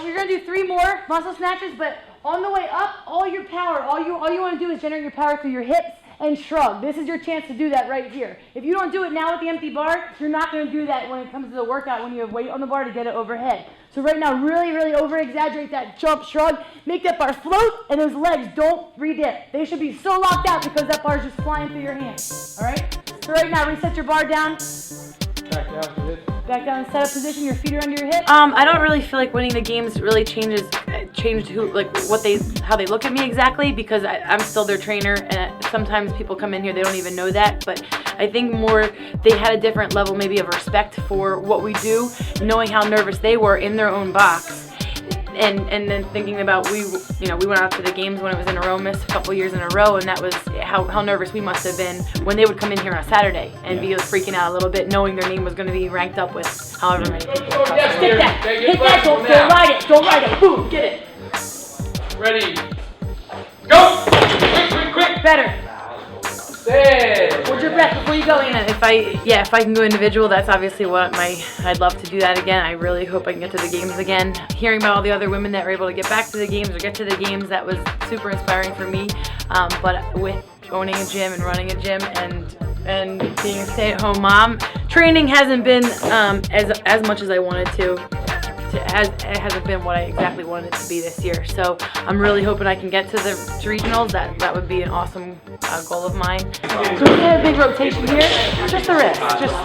we're gonna do 3 more muscle snatches, but on the way up, all your power, all you want to do is generate your power through your hips and shrug. This is your chance to do that right here. If you don't do it now with the empty bar, you're not going to do that when it comes to the workout when you have weight on the bar to get it overhead. So right now, really, really over-exaggerate that jump shrug. Make that bar float, and those legs don't re-dip. They should be so locked out because that bar is just flying through your hands. All right? So right now, reset your bar down. Back down, set up position. Your feet are under your hips. I don't really feel like winning the games really changed who, like, how they look at me exactly, because I'm still their trainer, and sometimes people come in here, they don't even know that. But I think more they had a different level maybe of respect for what we do, knowing how nervous they were in their own box. And then thinking about we went out to the games when it was in a row, missed a couple years in a row, and that was how nervous we must have been when they would come in here on Saturday and be freaking out a little bit, knowing their name was going to be ranked up with however many people. Stick that, hit that, don't ride it, boom, get it. Ready, go! Quick! Better. Stay. Hold your breath before you go in. If I can go individual, that's obviously what I'd love to do that again. I really hope I can get to the games again. Hearing about all the other women that were able to get back to the games or get to the games, that was super inspiring for me. But with owning a gym and running a gym and being a stay-at-home mom, training hasn't been as much as I wanted to. It hasn't been what I exactly wanted it to be this year. So I'm really hoping I can get to the regionals. That would be an awesome goal of mine. So we have a big rotation here. Just the wrist. Just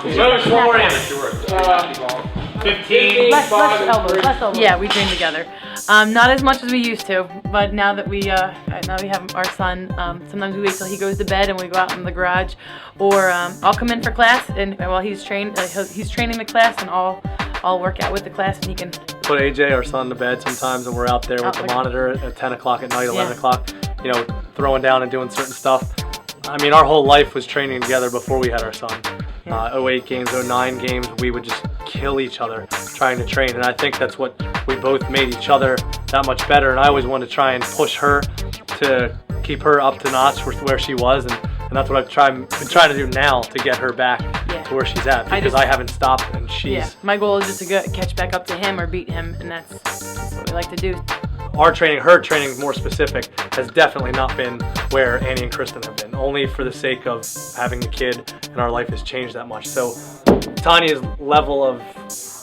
15. Less elbows. Yeah, we train together. Not as much as we used to, but now that we have our son, sometimes we wait till he goes to bed and we go out in the garage, or I'll come in for class, and while he's training the class, and I'll work out with the class, and he can put AJ, our son, to bed sometimes, and we're out there with the monitor at 10 o'clock at night, 11 o'clock, throwing down and doing certain stuff. I mean, our whole life was training together before we had our son. 08 games, 09 games, we would just kill each other trying to train, and I think that's what we both made each other that much better. And I always wanted to try and push her to keep her up to notch with where she was, and that's what I've been trying to do now to get her back to where she's at, because I haven't stopped, and she's... My goal is just to catch back up to him or beat him, and that's what we like to do. Our training, her training more specific, has definitely not been where Annie and Kristen have been, only for the sake of having the kid, and our life has changed that much. So Tanya's level of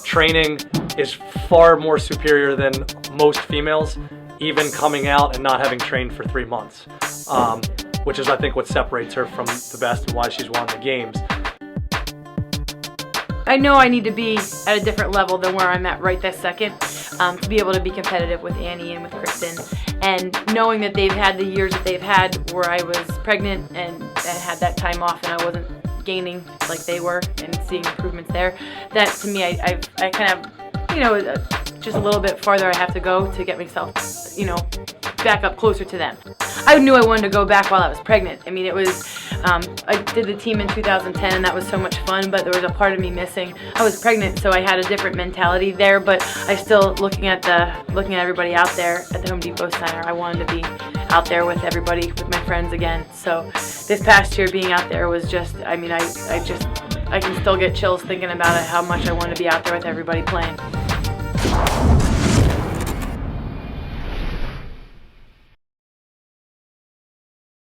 training is far more superior than most females, even coming out and not having trained for 3 months, which is, I think, what separates her from the best and why she's won the games. I know I need to be at a different level than where I'm at right this second, to be able to be competitive with Annie and with Kristen, and knowing that they've had the years that they've had where I was pregnant and had that time off and I wasn't gaining like they were and seeing improvements there. That to me, I kind of, just a little bit farther I have to go to get myself, back up closer to them. I knew I wanted to go back while I was pregnant. I mean, it was, I did the team in 2010 and that was so much fun, but there was a part of me missing. I was pregnant, so I had a different mentality there, but I still, looking at everybody out there at the Home Depot Center, I wanted to be out there with everybody, with my friends again. So this past year being out there was just, I mean, I can still get chills thinking about it, how much I want to be out there with everybody playing.